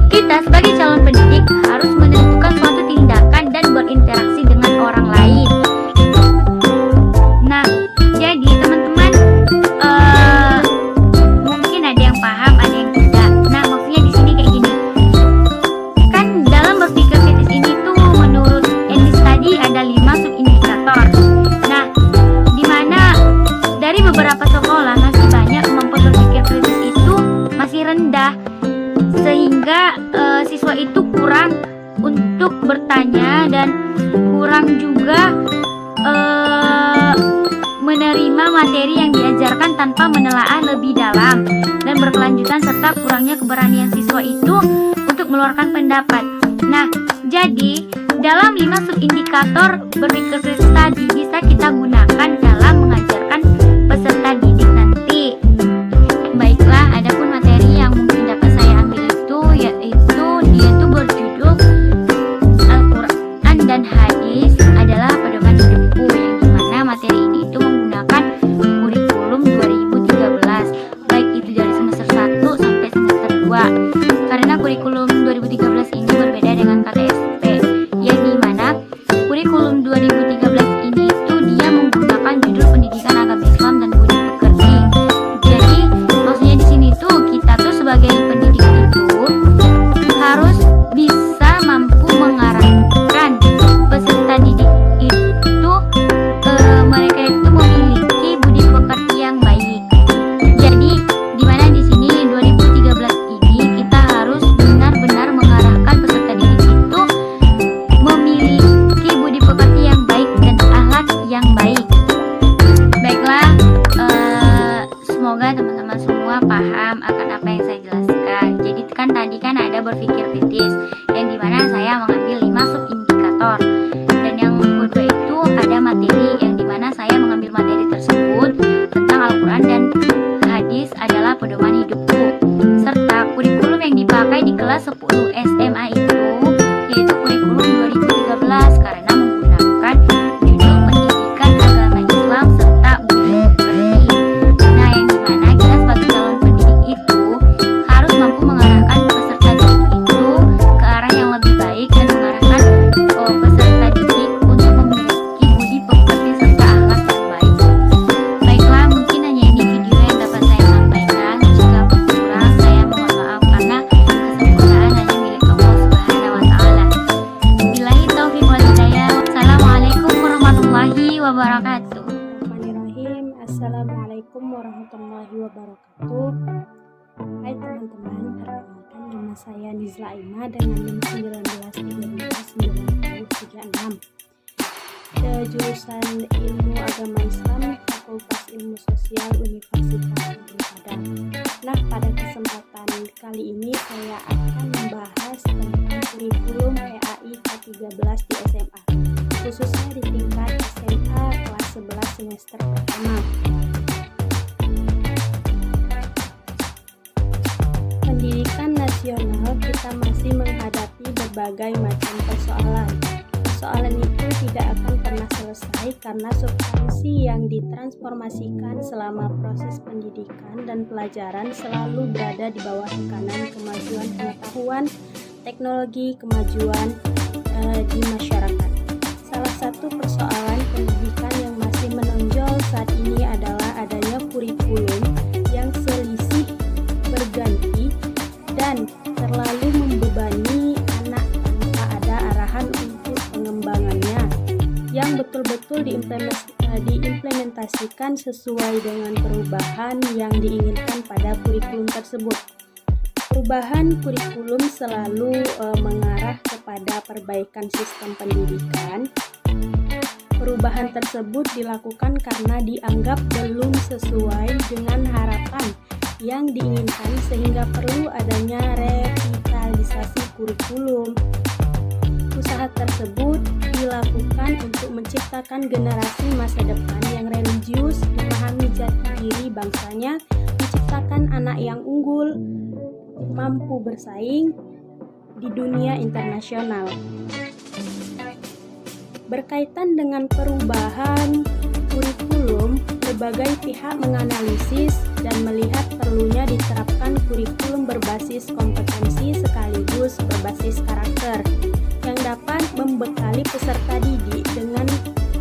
kita sebagai calon pendidik harus menentukan suatu tindakan dan berinteraksi dengan orang lain. Nah, jadi teman-teman mungkin ada yang paham, ada yang tidak. Nah, maksudnya di sini kayak gini. Kan dalam berpikir kritis ini tuh menurut Ennis tadi ada 5 subindikator. Nah, di mana dari beberapa sekolah masih banyak kemampuan berpikir kritis itu masih rendah, sehingga siswa itu kurang untuk bertanya dan kurang juga menerima materi yang diajarkan tanpa menelaah lebih dalam dan berkelanjutan, serta kurangnya keberanian siswa itu untuk mengeluarkan pendapat. Nah, jadi dalam 5 subindikator berpikir kritis tadi bisa kita gunakan dalam mengajarkan peserta didik nanti. Baiklah, adapun materi yang mungkin dapat saya ambil itu yaitu dia tuh berjudul Al-Quran dan Hadis adalah pedoman hidupku, yang dimana materi ini itu menggunakan kurikulum 2013, baik itu dari semester 1 sampai semester 2, karena kurikulum 2013 ini berbeda dengan KTSP, yang dimana kurikulum 2013 ini itu dia menggunakan judul pendidikan wabarakatuh. Bismillahirrahmanirrahim. Assalamualaikum warahmatullahi wabarakatuh. Hai teman-teman, perkenalkan nama saya Nizla Aima dengan NIM 1913-1936. Jurusan Ilmu Agama Islam, Fakultas Ilmu Sosial, Universitas Negeri Padang. Nah, pada kesempatan kali ini saya akan membahas tentang kurikulum PAI K13 di SMA, khususnya di tingkat SMA kelas 11 semester pertama. Pendidikan nasional kita masih menghadapi berbagai macam persoalan. Persoalan itu tidak akan pernah selesai karena substansi yang ditransformasikan selama proses pendidikan dan pelajaran selalu berada di bawah tekanan kemajuan pengetahuan, teknologi, kemajuan di masyarakat. Salah satu persoalan pendidikan yang masih menonjol saat ini adalah adanya kurikulum yang selisih berganti dan terlalu membebani anak tanpa ada arahan untuk pengembangannya yang betul-betul diimplementasikan sesuai dengan perubahan yang diinginkan pada kurikulum tersebut. Perubahan kurikulum selalu mengarah kepada perbaikan sistem pendidikan. Perubahan tersebut dilakukan karena dianggap belum sesuai dengan harapan yang diinginkan sehingga perlu adanya revitalisasi kurikulum. Usaha tersebut dilakukan untuk menciptakan generasi masa depan yang religius, memahami jati diri bangsanya, menciptakan anak yang unggul, mampu bersaing di dunia internasional. Berkaitan dengan perubahan kurikulum, berbagai pihak menganalisis dan melihat perlunya diterapkan kurikulum berbasis kompetensi sekaligus berbasis karakter yang dapat membekali peserta didik dengan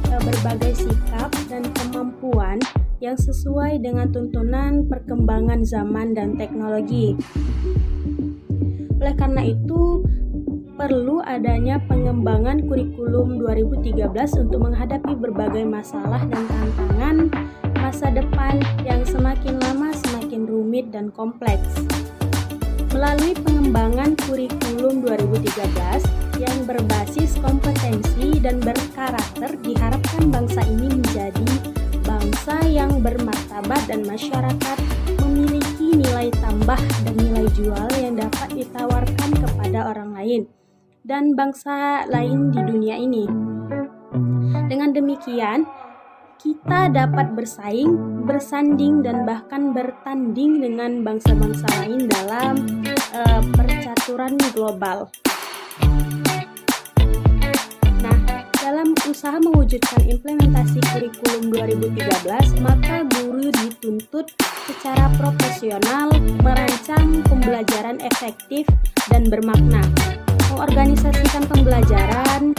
berbagai sikap dan kemampuan yang sesuai dengan tuntunan perkembangan zaman dan teknologi. Oleh karena itu, perlu adanya pengembangan kurikulum 2013 untuk menghadapi berbagai masalah dan tantangan masa depan yang semakin lama semakin rumit dan kompleks. Melalui pengembangan kurikulum 2013 yang berbasis kompetensi dan berkarakter, diharapkan bangsa ini menjadi bangsa yang bermartabat dan masyarakat memiliki nilai tambah dan nilai jual yang dapat ditawarkan kepada orang lain dan bangsa lain di dunia ini. Dengan demikian, kita dapat bersaing, bersanding, dan bahkan bertanding dengan bangsa-bangsa lain dalam percaturan global. Nah, dalam usaha mewujudkan implementasi kurikulum 2013, maka guru dituntut secara profesional merancang pembelajaran efektif dan bermakna, mengorganisasikan pembelajaran,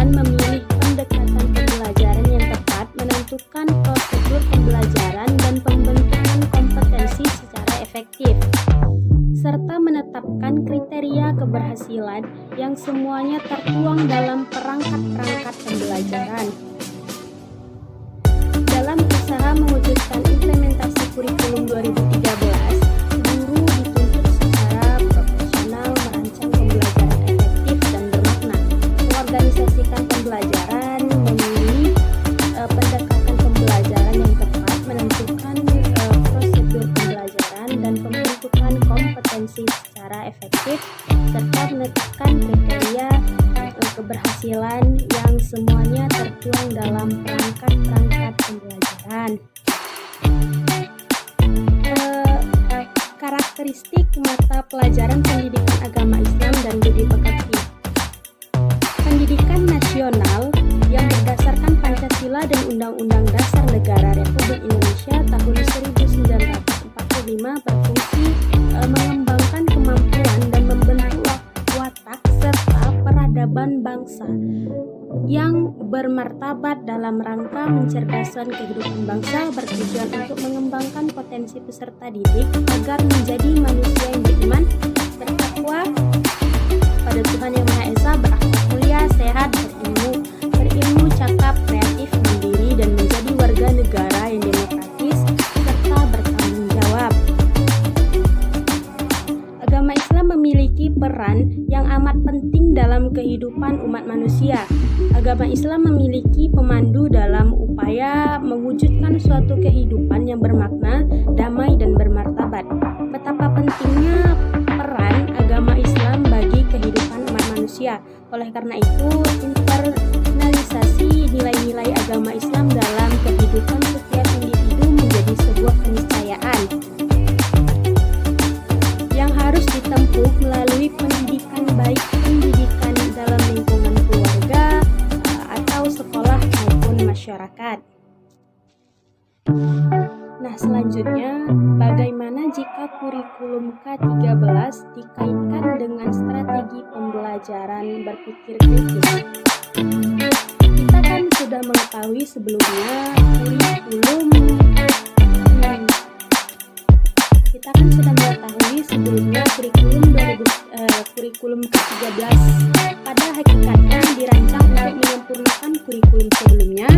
memilih pendekatan pembelajaran yang tepat, menentukan prosedur pembelajaran dan pembentukan kompetensi secara efektif, serta menetapkan kriteria keberhasilan yang semuanya tertuang dalam perangkat-perangkat pembelajaran. Dalam usaha mewujudkan implementasi kurikulum 2013, guru dituntut secara profesional merancang pembelajaran efektif dan bermakna, mengorganisasikan pembelajaran, memilih pendekatan pembelajaran yang tepat, menentukan prosedur pembelajaran dan pembentukan kompetensi secara efektif, serta menetapkan kriteria keberhasilan yang semuanya tertuang dalam perangkat-perangkat pembelajaran. Karakteristik mata pelajaran pendidikan agama Islam dan budi pekerti. Pendidikan nasional yang berdasarkan Pancasila dan Undang-Undang Dasar Negara Republik Indonesia tahun 1945 berfungsi mengembangkan kemampuan dan membentuk watak serta peradaban bangsa yang bermartabat dalam rangka mencerdaskan kehidupan bangsa, bertujuan untuk mengembangkan potensi peserta didik agar menjadi manusia yang beriman, bertakwa pada bersikap kreatif, mandiri, dan menjadi warga negara yang demokratis serta bertanggung jawab. Agama Islam memiliki peran yang amat penting dalam kehidupan umat manusia. Agama Islam memiliki pemandu dalam upaya mewujudkan suatu kehidupan yang bermakna, damai, dan bermartabat. Betapa pentingnya peran agama Islam bagi kehidupan umat manusia. Oleh karena itu, internalisasi nilai-nilai agama Islam dalam kehidupan setiap individu menjadi sebuah keniscayaan yang harus ditempuh melalui pendidikan, baik pendidikan dalam lingkungan keluarga atau sekolah maupun masyarakat. Nah, selanjutnya, bagaimana jika kurikulum K13 dikaitkan dengan strategi pembelajaran berpikir kritis? Kita kan sudah mengetahui sebelumnya kurikulum K13 pada hakikatnya dirancang untuk menyempurnakan kurikulum sebelumnya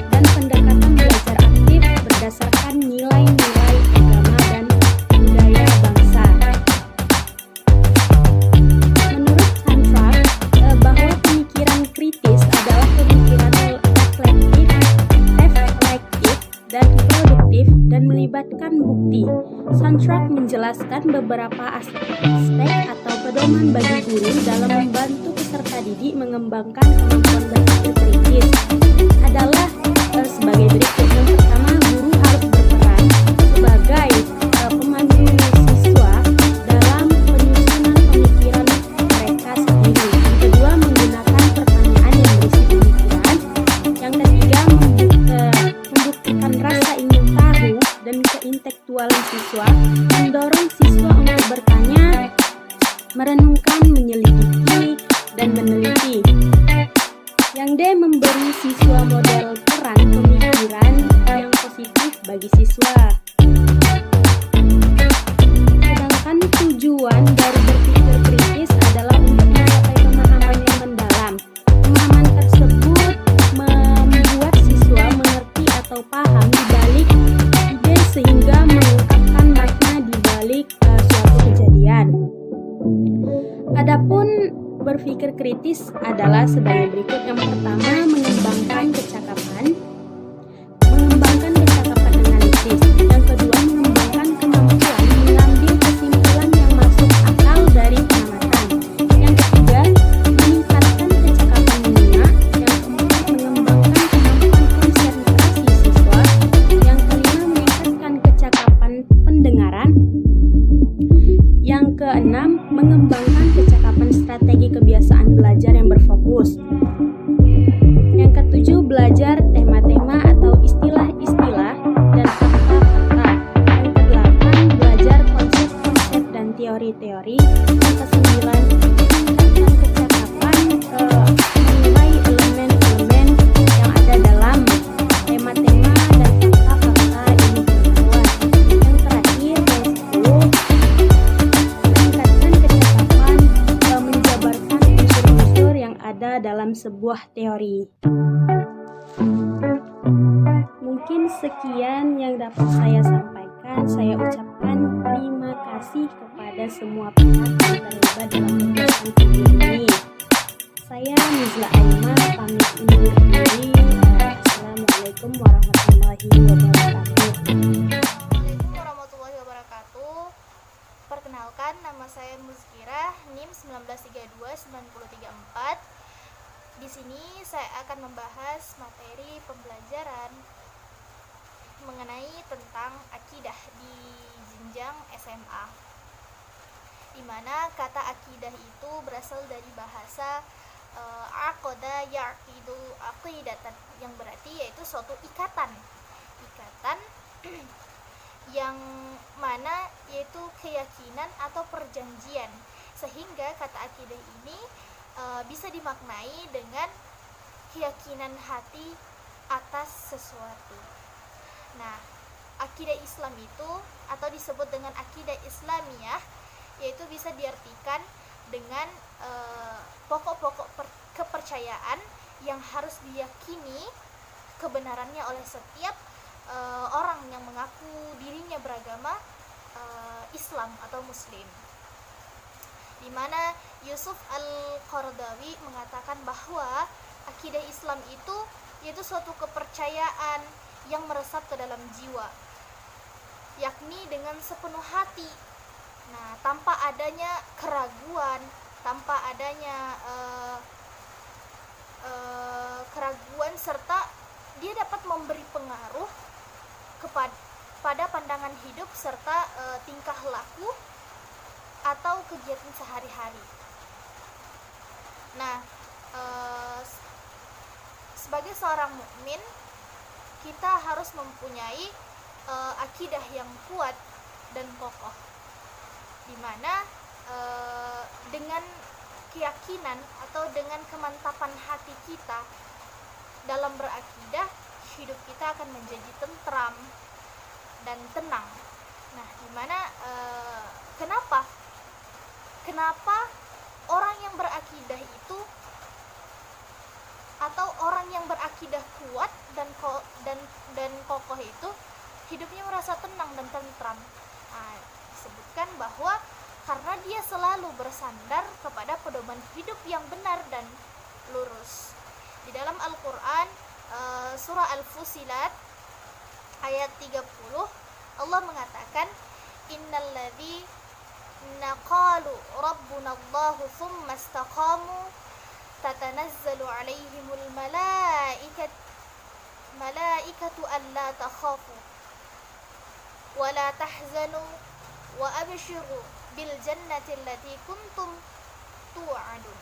dan pendekatan belajar aktif berdasarkan nilai-nilai agama dan budaya bangsa. Menurut Sandra, bahwa pemikiran kritis adalah pemikiran reflektif dan produktif dan melibatkan bukti. Sandra menjelaskan beberapa aspek atau pedoman bagi guru dalam membantu peserta didik mengembangkan kemampuan berpikir kritis adalah sebagai berikut. Yang pertama, guru harus berperan sebagai pemandu siswa dalam penyusunan pemikiran mereka sendiri. Yang kedua, menggunakan pertanyaan yang berisi pemikiran. Yang ketiga, membuktikan rasa ingin tahu dan keintelektualan siswa, mendorong siswa untuk bertanya, merenungkan, menyelidiki, dan meneliti. Yang D, memberi siswa model peran pemikiran yang positif bagi siswa. Sedangkan tujuan dari berpikir kritis adalah untuk mencapai pemahaman yang mendalam. Pemahaman tersebut membuat siswa mengerti atau paham di balik ide sehingga mengungkapkan makna di balik suatu kejadian. Adapun berpikir kritis adalah sebagai berikut. Yang pertama, mengembangkan kecakapan analisis. Yang kedua, mengembangkan kemampuan mengambil kesimpulan yang masuk akal dari pengamatan. Yang ketiga, meningkatkan kecakapan menyimak. Yang keempat, mengembangkan kemampuan konsentrasi siswa. Yang kelima, meningkatkan kecakapan pendengaran. Yang keenam, mengembangkan kecakapan strategi kebiasaan belajar yang berfokus. Yang ketujuh, belajar tema-tema atau istilah-istilah dan fakta-fakta. Yang kedelapan, belajar konsep-konsep dan teori-teori. Yang kesembilan, meningkatkan kecakapan mengenai elemen-elemen yang ada dalam tema-tema dan fakta-fakta ilmu pengetahuan. Yang terakhir, yang 10, meningkatkan kecakapan menjabarkan unsur-unsur yang ada dalam sebuah teori. Mungkin sekian yang dapat saya sampaikan. Saya ucapkan terima kasih kepada semua pihak yang terlibat dalam pembuatan video ini. Saya Mizla Aiman pamit undur diri. Assalamualaikum warahmatullahi wabarakatuh. Assalamualaikum warahmatullahi wabarakatuh. Perkenalkan, nama saya Muzkira, NIM 1932934. Di sini saya akan membahas materi pembelajaran mengenai tentang akidah di jenjang SMA. Di mana kata akidah itu berasal dari bahasa aqada yaqidu aqidatan, yang berarti yaitu suatu ikatan yang mana yaitu keyakinan atau perjanjian, sehingga kata akidah ini bisa dimaknai dengan keyakinan hati atas sesuatu. Nah, akidah Islam itu atau disebut dengan akidah Islamiyah, yaitu bisa diartikan dengan pokok-pokok kepercayaan yang harus diyakini kebenarannya oleh setiap orang yang mengaku dirinya beragama Islam atau Muslim. Di mana Yusuf Al-Qaradawi mengatakan bahwa akidah Islam itu yaitu suatu kepercayaan yang meresap ke dalam jiwa, yakni dengan sepenuh hati. Nah, tanpa adanya keraguan, tanpa adanya keraguan, serta dia dapat memberi pengaruh pada pandangan hidup serta tingkah laku atau kegiatan sehari-hari. Nah, sebagai seorang mukmin, kita harus mempunyai akidah yang kuat dan kokoh, di mana dengan keyakinan atau dengan kemantapan hati kita dalam berakidah, hidup kita akan menjadi tentram dan tenang. Nah, di mana kenapa orang yang berakidah itu atau orang yang berakidah kuat dan kokoh itu hidupnya merasa tenang dan tentram? Nah, disebutkan bahwa karena dia selalu bersandar kepada pedoman hidup yang benar dan lurus. Di dalam Al-Quran, surah Al-Fusilat ayat 30, Allah mengatakan, innal ladzina qalu rabbuna Allahu tsumma istaqamu tatanazzalu alaihimul malaikatu alla takhafu wa la tahzanu wa abshiru bil jannati allati kuntum tu'adun.